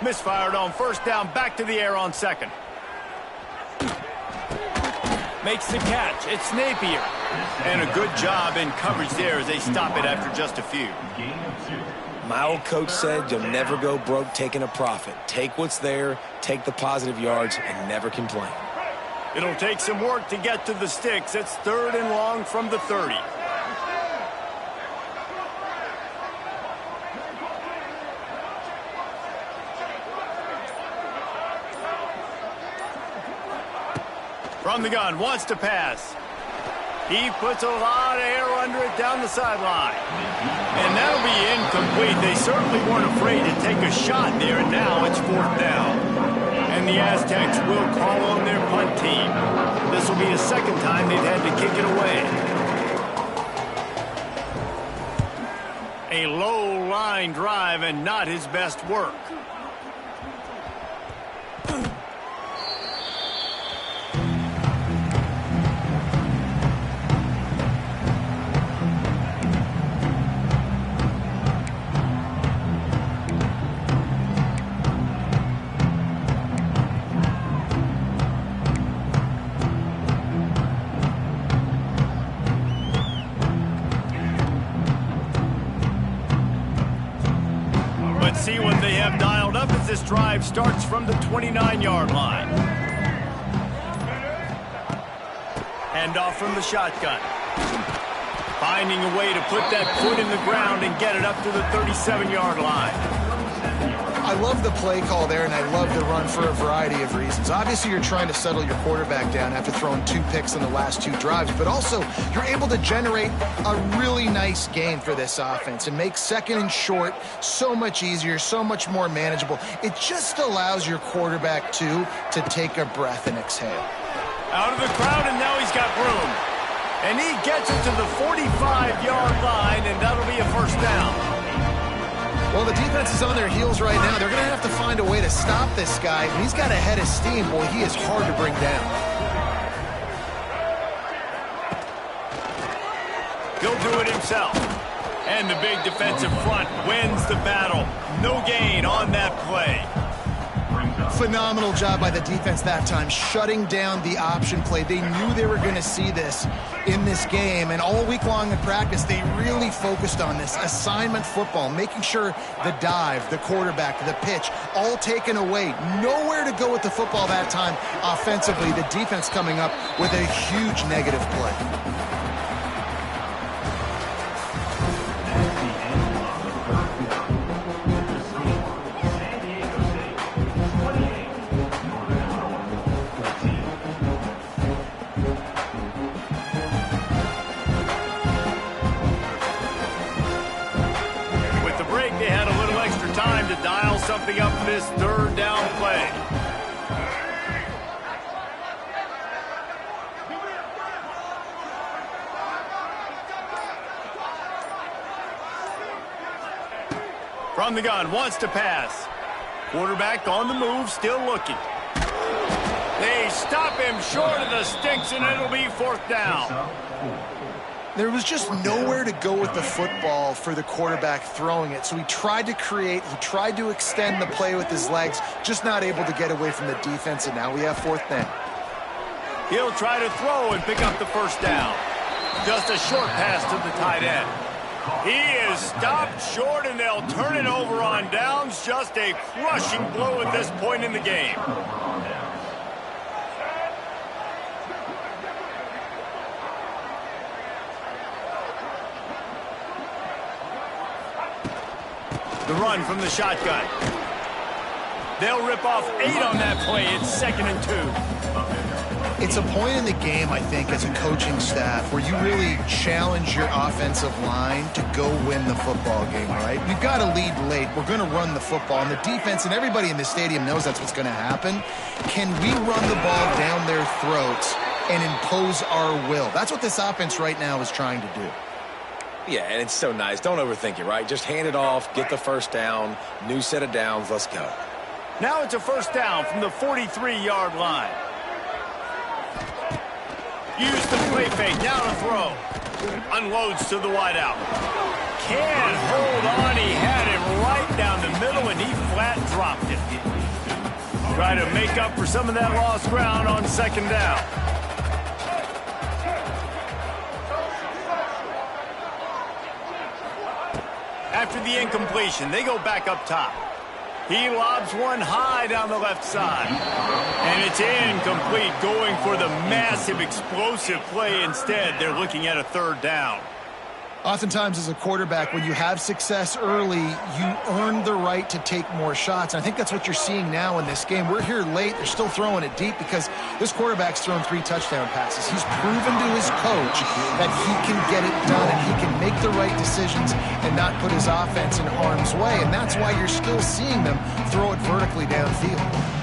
Misfired on first down, back to the air on second. Makes the catch. It's Napier. And a good job in coverage there as they stop it after just a few. My old coach said you'll never go broke taking a profit. Take what's there, take the positive yards, and never complain. It'll take some work to get to the sticks. It's 3rd and long from the 30. From the gun, wants to pass. He puts a lot of air under it down the sideline. And that'll be incomplete. They certainly weren't afraid to take a shot there, and now it's 4th down. And the Aztecs will call on their punt team. This will be the 2nd time they've had to kick it away. A low line drive and not his best work. See what they have dialed up as this drive starts from the 29-yard line. Handoff from the shotgun. Finding a way to put that foot in the ground and get it up to the 37-yard line. I love the play call there, and I love the run for a variety of reasons. Obviously, you're trying to settle your quarterback down after throwing 2 picks in the last 2 drives, but also you're able to generate a really nice gain for this offense and make 2nd and short so much easier, so much more manageable. It just allows your quarterback, too, to take a breath and exhale. Out of the crowd, and now he's got room. And he gets it to the 45-yard line, and that'll be a 1st down. Well, the defense is on their heels right now. They're going to have to find a way to stop this guy. He's got a head of steam. Boy, he is hard to bring down. He'll do it himself. And the big defensive front wins the battle. No gain on that play. Phenomenal job by the defense that time, shutting down the option play. They knew they were going to see this in this game, and all week long in practice, they really focused on this assignment football, making sure the dive, the quarterback, the pitch, all taken away. Nowhere to go with the football that time offensively. The defense coming up with a huge negative play. Dial something up for this 3rd down play. From the gun, wants to pass. Quarterback on the move, still looking. They stop him short of the sticks, and it'll be 4th down. There was just nowhere to go with the football for the quarterback throwing it. So he tried to create, he tried to extend the play with his legs, just not able to get away from the defense, and now we have 4th down. He'll try to throw and pick up the 1st down. Just a short pass to the tight end. He is stopped short, and they'll turn it over on downs. Just a crushing blow at this point in the game. The run from the shotgun. They'll rip off 8 on that play. It's 2nd and 2. It's a point in the game, I think, as a coaching staff where you really challenge your offensive line to go win the football game, right? We've got to lead late. We're going to run the football. And the defense and everybody in the stadium knows that's what's going to happen. Can we run the ball down their throats and impose our will? That's what this offense right now is trying to do. Yeah, and it's so nice. Don't overthink it, right? Just hand it off, get the 1st down, new set of downs, let's go. Now it's a 1st down from the 43-yard line. Use the play fake, now to throw. Unloads to the wideout. Can't hold on, he had him right down the middle, and he flat dropped it. Try to make up for some of that lost ground on second down. After the incompletion, they go back up top. He lobs one high down the left side. And it's incomplete, going for the massive explosive play instead. They're looking at a third down. Oftentimes as a quarterback, when you have success early, you earn the right to take more shots. And I think that's what you're seeing now in this game. We're here late. They're still throwing it deep because this quarterback's thrown 3 touchdown passes. He's proven to his coach that he can get it done and he can make the right decisions and not put his offense in harm's way. And that's why you're still seeing them throw it vertically downfield.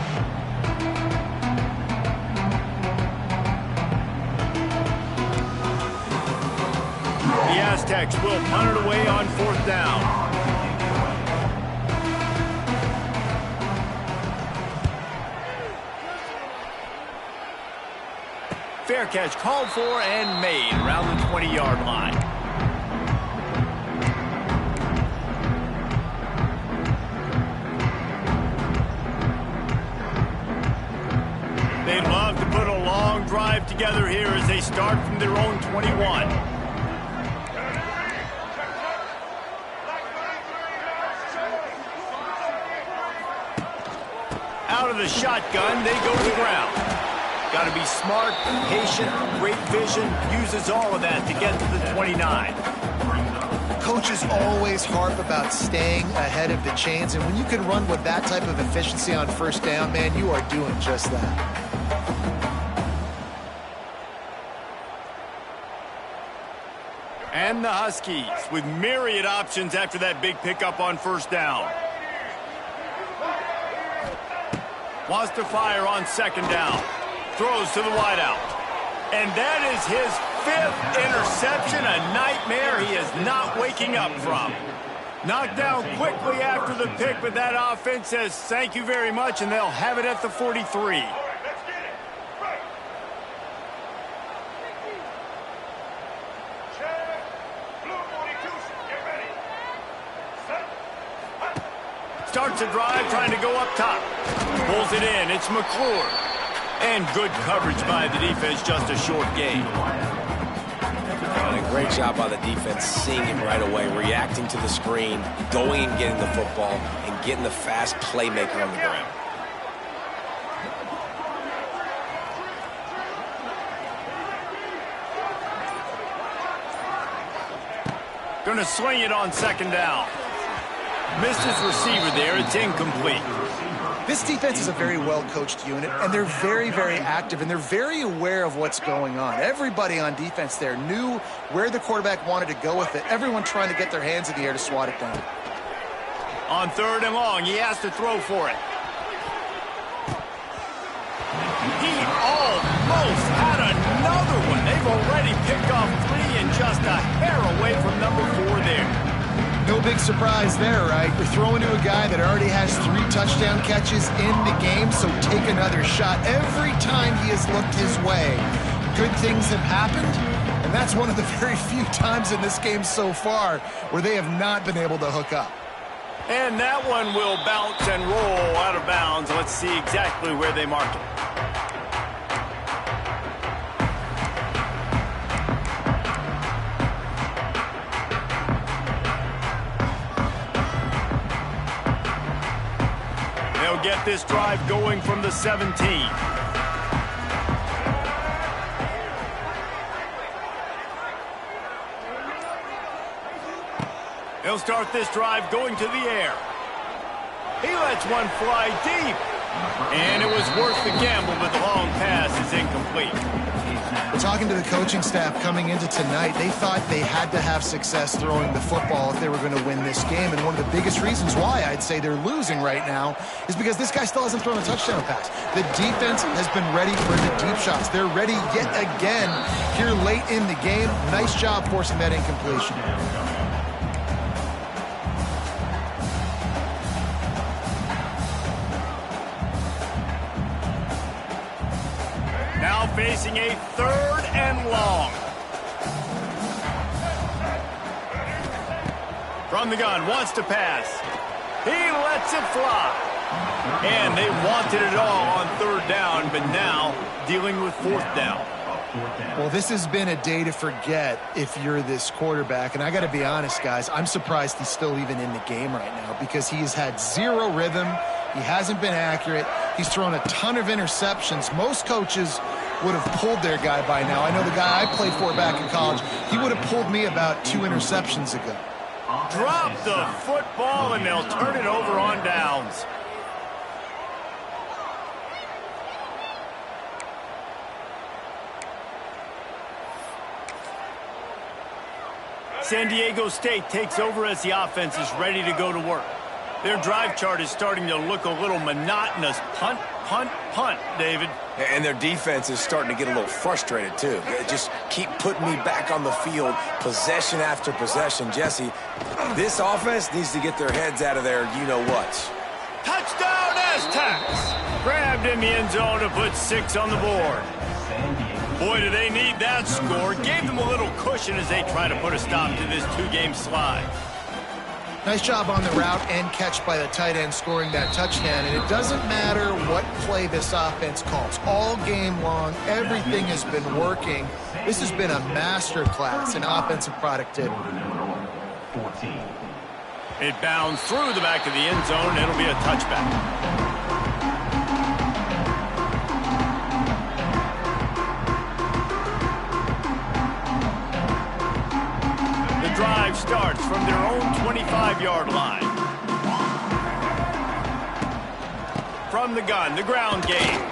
The Aztecs will punt it away on fourth down. Fair catch called for and made around the 20-yard line. They'd love to put a long drive together here as they start from their own 21. Out of the shotgun, they go to the ground. Got to be smart, patient, great vision, uses all of that to get to the 29. Coaches always harp about staying ahead of the chains, and when you can run with that type of efficiency on first down, man, you are doing just that. And the Huskies with myriad options after that big pickup on first down. Wants to fire on second down. Throws to the wideout. And that is his 5th interception, a nightmare he is not waking up from. Knocked down quickly after the pick, but that offense says thank you very much, and they'll have it at the 43. Starts a drive trying to go up top. Pulls it in. It's McClure. And good coverage by the defense, just a short gain. And a great job by the defense, seeing it right away, reacting to the screen, going and getting the football, and getting the fast playmaker on the ground. Going to swing it on second down. Missed his receiver there. It's incomplete. This defense is a very well-coached unit, and they're very, very active, and they're very aware of what's going on. Everybody on defense there knew where the quarterback wanted to go with it. Everyone trying to get their hands in the air to swat it down. On third and long, he has to throw for it. He almost had another one. They've already picked off 3 and just a hair away from number 4 there. No big surprise there, right? You're throwing to a guy that already has 3 touchdown catches in the game, so take another shot. Every time he has looked his way, good things have happened, and that's one of the very few times in this game so far where they have not been able to hook up. And that one will bounce and roll out of bounds. Let's see exactly where they mark it. Get this drive going from the 17. He'll start this drive going to the air. He lets one fly deep. And it was worth the gamble, but the long pass is incomplete. Talking to the coaching staff coming into tonight, they thought they had to have success throwing the football if they were going to win this game. And one of the biggest reasons why I'd say they're losing right now is because this guy still hasn't thrown a touchdown pass. The defense has been ready for the deep shots. They're ready yet again here late in the game. Nice job forcing that incompletion. Now facing a third and long. From the gun, wants to pass. He lets it fly. And they wanted it all on third down, but now dealing with fourth down. Well, this has been a day to forget if you're this quarterback. And I got to be honest, guys, I'm surprised he's still even in the game right now because he has had zero rhythm. He hasn't been accurate. He's thrown a ton of interceptions. Most coaches would have pulled their guy by now. I know the guy I played for back in college, he would have pulled me about 2 interceptions ago. Drop the football, and they'll turn it over on downs. San Diego State takes over as the offense is ready to go to work. Their drive chart is starting to look a little monotonous. Punt, punt, punt, David. And their defense is starting to get a little frustrated, too. They just keep putting me back on the field, possession after possession. Jesse, this offense needs to get their heads out of there, you-know-what. Touchdown, Aztecs! Grabbed in the end zone to put 6 on the board. Boy, do they need that score. Gave them a little cushion as they try to put a stop to this 2-game slide. Nice job on the route and catch by the tight end scoring that touchdown. And it doesn't matter what play this offense calls. All game long, everything has been working. This has been a master class in offensive productivity. It bounds through the back of the end zone. It'll be a touchback. Drive starts from their own 25-yard line. From the gun, the ground game.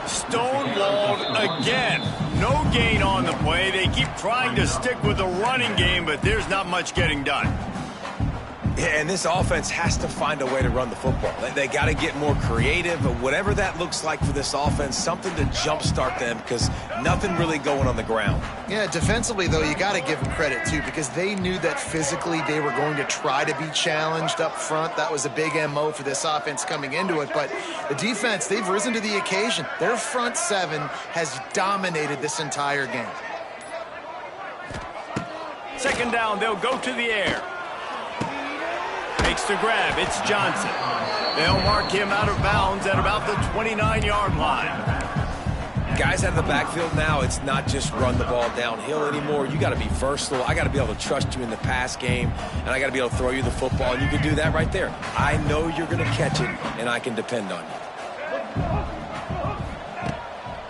Stonewalled again. No gain on the play. They keep trying to stick with the running game, but there's not much getting done. Yeah, and this offense has to find a way to run the football. They got to get more creative, but whatever that looks like for this offense, something to jumpstart them because nothing really going on the ground. Yeah, defensively, though, you got to give them credit, too, because they knew that physically they were going to try to be challenged up front. That was a big MO for this offense coming into it, but the defense, they've risen to the occasion. Their front seven has dominated this entire game. Second down, they'll go to the air. Makes the grab. It's Johnson. They'll mark him out of bounds at about the 29-yard line. Guys out of the backfield now, it's not just run the ball downhill anymore. You got to be versatile. I got to be able to trust you in the pass game, and I got to be able to throw you the football, and you can do that right there. I know you're going to catch it, and I can depend on you.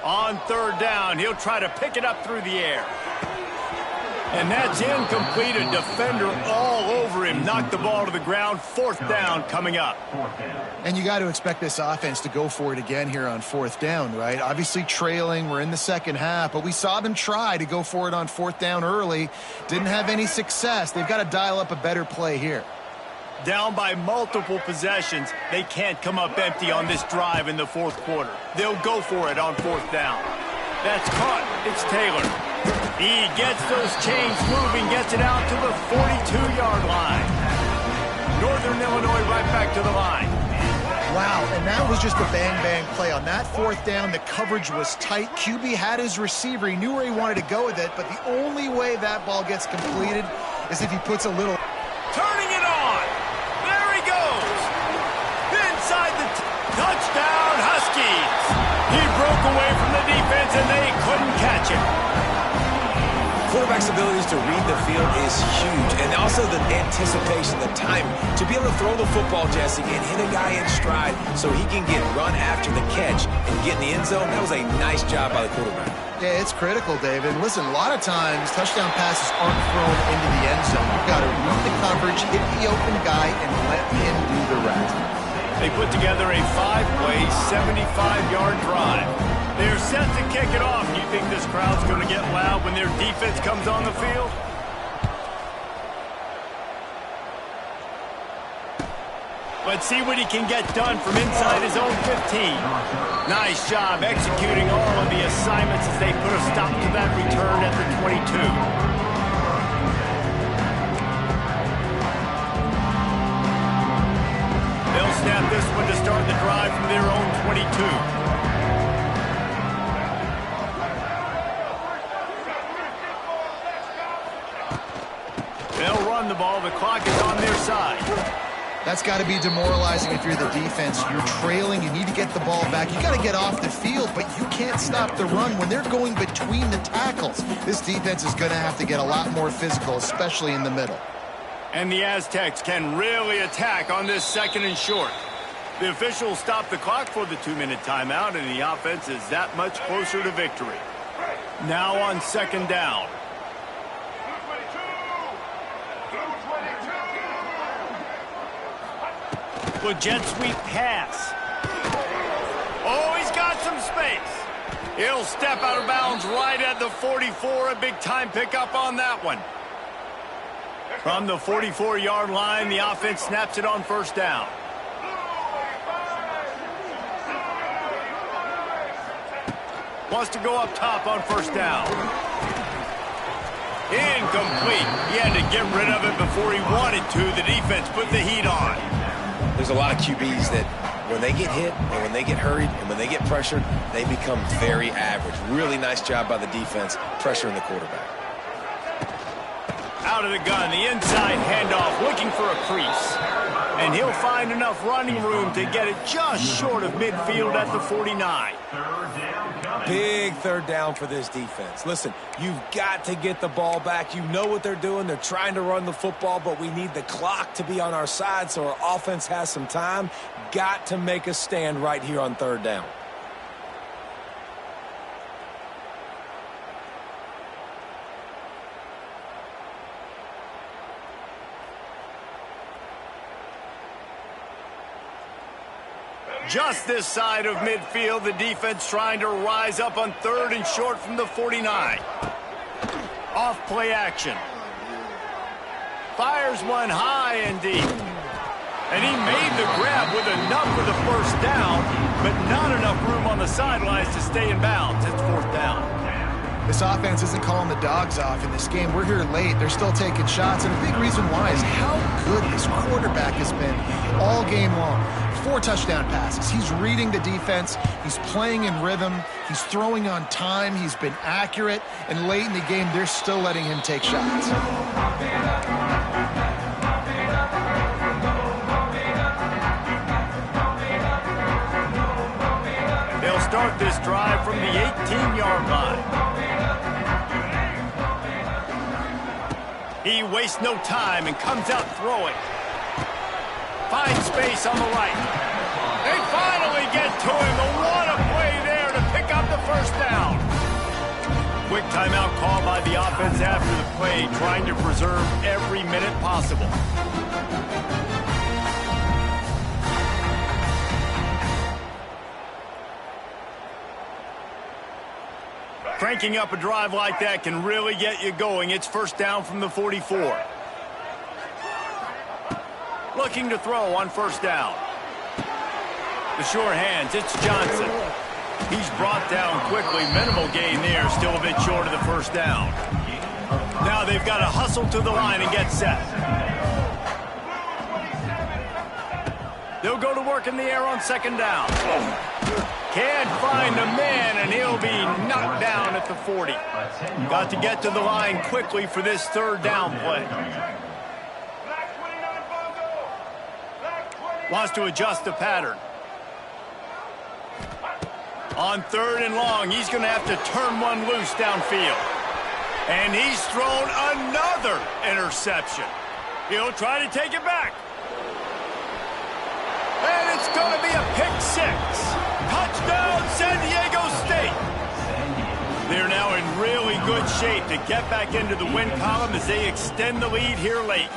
On third down, he'll try to pick it up through the air. And that's incomplete. A defender all over him. Knocked the ball to the ground. Fourth down coming up. And you got to expect this offense to go for it again here on fourth down, right? Obviously trailing. We're in the second half, but we saw them try to go for it on fourth down early. Didn't have any success. They've got to dial up a better play here. Down by multiple possessions. They can't come up empty on this drive in the fourth quarter. They'll go for it on fourth down. That's caught. It's Taylor. He gets those chains moving, gets it out to the 42-yard line. Northern Illinois right back to the line. Wow, and that was just a bang-bang play. On that fourth down, the coverage was tight. QB had his receiver. He knew where he wanted to go with it, but the only way that ball gets completed is if he puts a little... Turning it on. There he goes. Inside the touchdown, Huskies. He broke away from the defense, and they couldn't catch him. Quarterback's abilities to read the field is huge, and also the anticipation, the time to be able to throw the football, Jesse, and hit a guy in stride so he can get run after the catch and get in the end zone. That was a nice job by the quarterback. Yeah, it's critical, David. Listen, a lot of times touchdown passes aren't thrown into the end zone. You've got to read the coverage, hit the open guy, and let him do the rest. They put together a 5-play, 75-yard drive. They're set to kick it off. Do you think this crowd's going to get loud when their defense comes on the field? Let's see what he can get done from inside his own 15. Nice job executing all of the assignments as they put a stop to that return at the 22. They'll snap this one to start the drive from their own 22. They'll run the ball. The clock is on their side. That's got to be demoralizing if you're the defense. You're trailing. You need to get the ball back. You got to get off the field, but you can't stop the run when they're going between the tackles. This defense is going to have to get a lot more physical, especially in the middle. And the Aztecs can really attack on this 2nd and short. The officials stop the clock for the 2-minute timeout, and the offense is that much closer to victory. Now on 2nd down. The jet sweep pass. Oh, he's got some space. He'll step out of bounds right at the 44. A big-time pickup on that one. From the 44-yard line, the offense snaps it on 1st down. Wants to go up top on 1st down. Incomplete. He had to get rid of it before he wanted to. The defense put the heat on. There's a lot of QBs that when they get hit and when they get hurried and when they get pressured, they become very average. Really nice job by the defense pressuring the quarterback. Out of the gun, the inside handoff, looking for a crease. And he'll find enough running room to get it just short of midfield at the 49. Big 3rd down for this defense. Listen, you've got to get the ball back. You know what they're doing. They're trying to run the football, but we need the clock to be on our side so our offense has some time. Got to make a stand right here on 3rd down. Just this side of midfield, the defense trying to rise up on 3rd and short from the 49. Off play action. Fires one high and deep. And he made the grab with enough for the 1st down, but not enough room on the sidelines to stay in bounds. It's 4th down. This offense isn't calling the dogs off in this game. We're here late. They're still taking shots, and a big reason why is how good this quarterback has been all game long. 4 touchdown passes. He's reading the defense. He's playing in rhythm. He's throwing on time. He's been accurate. And late in the game, they're still letting him take shots. They'll start this drive from the 18-yard line. He wastes no time and comes out throwing. Finds space on the right. They finally get to him. What a play there to pick up the 1st down. Quick timeout call by the offense after the play, trying to preserve every minute possible. Cranking up a drive like that can really get you going. It's 1st down from the 44. Looking to throw on 1st down. The sure hands, it's Johnson. He's brought down quickly. Minimal gain there, still a bit short of the 1st down. Now they've got to hustle to the line and get set. They'll go to work in the air on 2nd down. Can't find the man, and he'll be knocked down at the 40. Got to get to the line quickly for this 3rd down play. Wants to adjust the pattern. On 3rd and long, he's going to have to turn one loose downfield. And he's thrown another interception. He'll try to take it back. And it's going to be a pick 6. Touchdown, San Diego State. They're now in really good shape to get back into the win column as they extend the lead here late.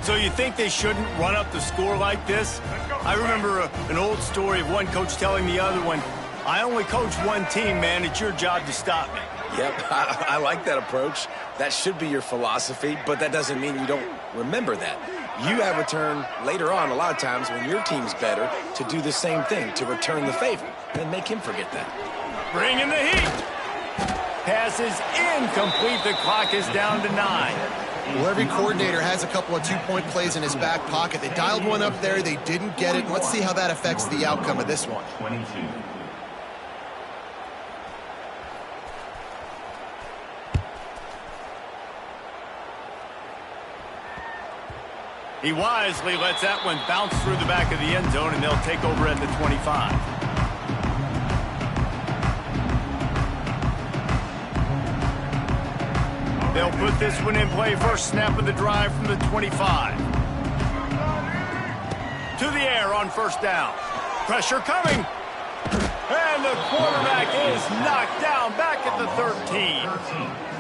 So you think they shouldn't run up the score like this? I remember an old story of one coach telling the other one, I only coach one team, man. It's your job to stop me. Yep, I like that approach. That should be your philosophy, but that doesn't mean you don't remember that. You have a turn later on a lot of times when your team's better to do the same thing, to return the favor, and make him forget that. Bringing the heat. Pass is incomplete. The clock is down to 9. Well, every coordinator has a couple of 2-point plays in his back pocket. They dialed one up there. They didn't get it. Let's see how that affects the outcome of this one. 22. He wisely lets that one bounce through the back of the end zone, and they'll take over at the 25. They'll put this one in play first snap of the drive from the 25. To the air on first down. Pressure coming. And the quarterback is knocked down back at the 13.